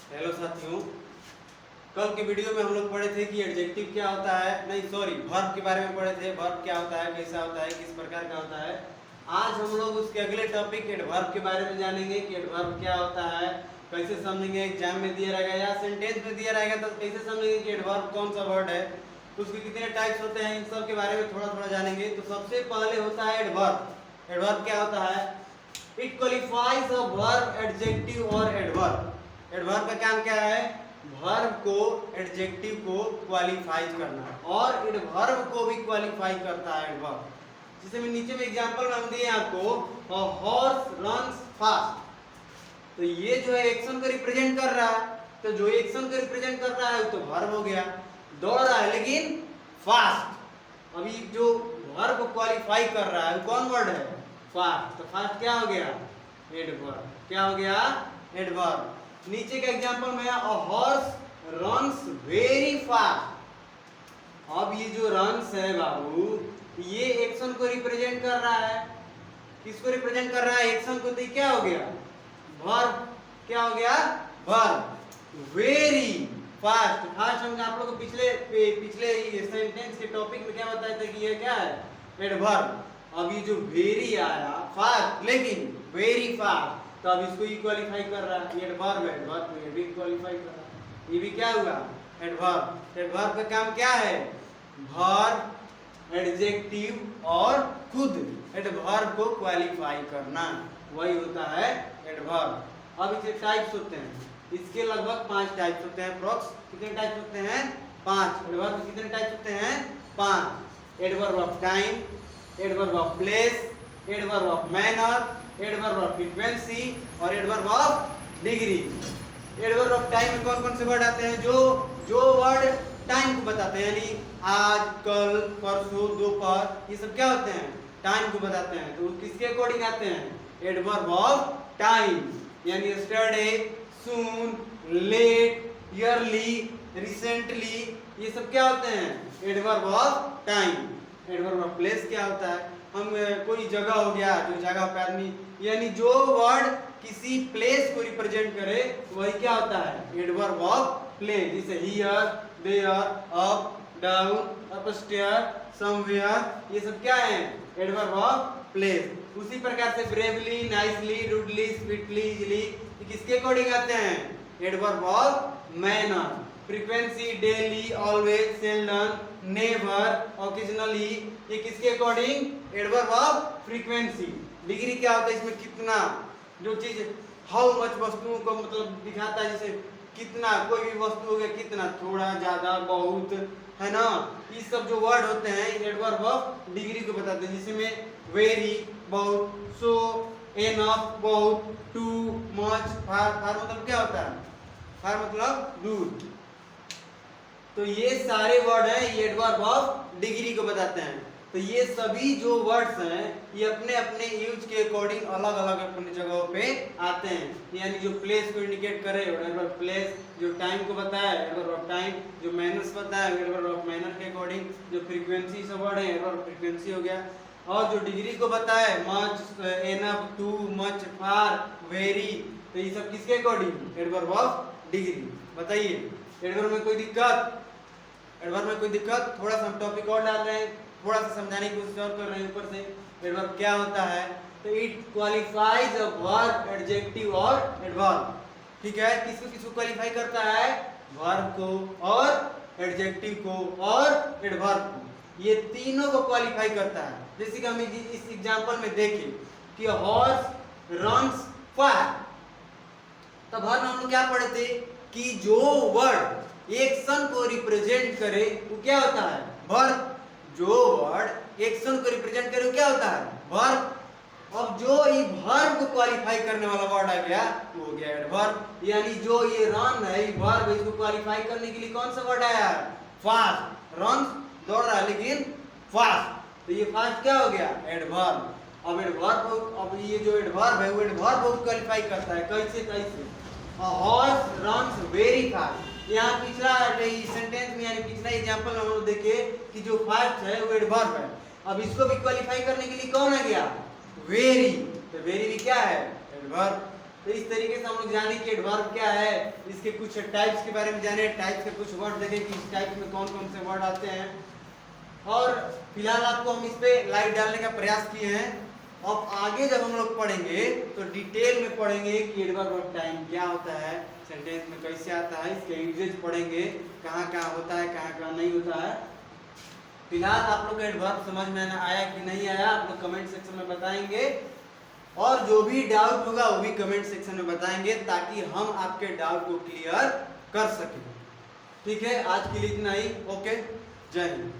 Hello साथियों, कल के वीडियो में हम लोग पढ़े थे कि एडजेक्टिव क्या होता है, नहीं सॉरी वर्ब के बारे में पढ़े थे। वर्ब क्या होता है, कैसा होता है, किस प्रकार का होता है। आज हम लोग उसके अगले टॉपिक एडवर्ब के बारे में जानेंगे कि एडवर्ब क्या होता है, कैसे समझेंगे। एग्जाम में दिया रहेगा या सेंटेंस में दिया रहेगा तो कैसे समझेंगे कि एडवर्ब कौन सा वर्ड है, उसके कितने टाइप्स होते हैं, इन सब के बारे में थोड़ा थोड़ा जानेंगे। तो सबसे पहले होता है एडवर्ब। एडवर्ब क्या होता है? It qualifies a verb, adjective और एडवर्ब। एडवर्ब का काम क्या है? वर्ब को, एडजेक्टिव को क्वालिफाई करना, और एडवर्ब को भी क्वालिफाई करता है एडवर्ब। जैसे मैं नीचे में एग्जांपल हम दिए आपको, अ हॉर्स रन्स फास्ट। तो ये जो है एक्शन को रिप्रेजेंट कर रहा है, तो जो एक्शन को रिप्रेजेंट कर रहा है वो तो वर्ब हो गया, दौड़ रहा है लेकिन फास्ट। अभी जो वर्ब को क्वालिफाई कर रहा है कौन वर्ड है? फास्ट। तो फास्ट क्या हो गया? एडवर्ब। क्या हो गया? एडवर्ब। नीचे का एग्जांपल में a horse runs very fast. अब ये जो रन्स है बाबू, ये एक्शन को रिप्रेजेंट कर रहा है। किसको रिप्रेजेंट कर रहा है? एक्शन को। तो क्या हो गया? वर्ब। क्या हो गया? वर्ब। Very fast. फास्ट हम आप लोग को पिछले सेंटेंस के टॉपिक में क्या बताया था कि ये क्या है? एडवर्ब। अब ये जो वेरी आया, फास्ट लेकिन वेरी फास्ट, तो अब इसको ही क्वालिफाई कर रहा है। ये एडवर्ब है, एडवर्ब को ये भी क्वालिफाई कर रहा है। ये भी क्या हुआ? एडवर्ब। एडवर्ब का काम क्या है? वर्ब, एडजेक्टिव और खुद एडवर्ब को क्वालिफाई करना, वही होता है एडवर्ब। अब इसके टाइप्स होते हैं, इसके लगभग 5 टाइप्स होते हैं। अप्रॉक्स कितने टाइप्स होते हैं? 5। एडवर्ब के कितने टाइप्स होते हैं? 5। Adverb of time, adverb of place, adverb of manner, adverb of frequency और adverb of degree. Adverb of time में कौन कौन से वर्ड आते हैं? जो वर्ड टाइम को बताते हैं, यानी आज, कल, परसों, दोपहर, ये सब क्या होते हैं? टाइम को बताते हैं। तो किसके अकॉर्डिंग आते हैं? एडवर्ब ऑफ टाइम, यानी यस्टरडे, सून, लेट, ईयरली, रिसेंटली, ये सब क्या होते हैं? Adverb of time. Adverb of place क्या होता है? हम कोई जगह हो गया, जो जगह पे आदमी, यानी जो वर्ड किसी प्लेस को रिप्रेजेंट करे वही क्या होता है? Adverb of place. जैसे here, there, up, down, upstair, somewhere, ये सब क्या है? Adverb of place. उसी प्रकार से bravely, nicely, rudely, sweetly, easily, ये किसके अकॉर्डिंग आते हैं? Adverb of manner. Frequency, daily, always, seldom, never, occasionally, ये किसके according? Adverb of frequency. Degree क्या होता है? इसमें कितना, जो चीज हाउ मच वस्तुओं को मतलब दिखाता है, जैसे कितना, कोई भी वस्तु हो गया, कितना, थोड़ा, ज्यादा, बहुत, है ना। ये सब जो वर्ड होते हैं एडवर्ब ऑफ डिग्री को बताते हैं, जिसमें वेरी बहुत, सो, एनफ बहुत, टू मच, फार। फार मतलब क्या होता है? फार मतलब दूर। तो ये सारे वर्ड हैं, ये एडवर्ब ऑफ डिग्री को बताते हैं। तो ये सभी जो वर्ड्स हैं ये अपने अपने यूज के अकॉर्डिंग अलग अलग अपनी जगहों पे आते हैं। यानी जो प्लेस को इंडिकेट करे एडवर्ब प्लेस, जो टाइम को बताए एडवर्ब ऑफ टाइम, जो मैनर्स बताए एडवर्ब ऑफ मैनर के अकॉर्डिंग, जो फ्रीक्वेंसी सब वर्ड है एडवर्ब फ्रीक्वेंसी हो गया, और जो डिग्री को बताए मच, एनफ, टू मच, फार, वेरी, तो ये सब किसके अकॉर्डिंग? Adverb of degree. बताइए एडवर्ब में कोई दिक्कत? एडवर्ब में कोई दिक्कत? थोड़ा सा हम टॉपिक और डाल रहे हैं, थोड़ा सा समझाने की कोशिश और कर रहे हैं ऊपर से। एडवर्ब क्या होता है? तो it qualifies a verb, adjective और एडवर्ब। ठीक है, किसको किसको क्वालिफाई करता है? वर्ब को और एडजेक्टिव को और एडवर्ब को, ये तीनों को क्वालिफाई करता है। जैसे कि हम इस एग्जांपल में देखें कि हॉर्स रन्स फास्ट। तब वर्ब हम लोग क्या पढ़े थे कि जो वर्ड एक्शन को रिप्रेजेंट करे वो क्या होता है? वर्ब। जो वर्ड एक्शन को रिप्रेजेंट करे वो क्या होता है? वर्ब। अब जो ये वर्ब को क्वालिफाई करने वाला वर्ड आ गया वो हो गया एडवर्ब। यानी जो ये रन है, ये वर्ब, इसको क्वालिफाई करने के लिए कौन सा वर्ड आया? फास्ट। रन दौड़ रहा है लेकिन फास्ट, तो ये फास्ट क्या हो गया? एडवर्ब। अब एडवर्ब, अब ये जो एडवर्ब है वो एडवर्ब को क्वालिफाई करता है। कैसे? कैसे? A horse runs very fast। यहाँ पिछला सेंटेंस में, यानी पिछला एग्जांपल में हम लोग देखे कि जो फास्ट है वो एडवर्ब है। अब इसको भी क्वालिफाई करने के लिए कौन आ गया? वेरी। तो वेरी भी क्या है? एडवर्ब। तो इस तरीके से हम लोग जाने कि एडवर्ब क्या है, इसके कुछ टाइप्स के बारे में जाने, टाइप्स के कुछ वर्ड देखें कि इस टाइप में कौन कौन से वर्ड आते हैं। और फिलहाल आपको हम इस पे लाइट डालने का प्रयास किए हैं। अब आगे जब हम लोग पढ़ेंगे तो डिटेल में पढ़ेंगे कि एडवर्ब ऑफ टाइम क्या होता है, सेंटेंस में कैसे आता है, इसके यूजेज पढ़ेंगे, कहाँ कहाँ होता है कहाँ कहाँ नहीं होता है। फिलहाल आप लोग का एडवर्ब समझ में आया कि नहीं आया, आप लोग कमेंट सेक्शन में बताएंगे, और जो भी डाउट होगा वो भी कमेंट सेक्शन में बताएंगे ताकि हम आपके डाउट को क्लियर कर सकें। ठीक है, आज के लिए इतना ही। ओके, जय हिंद।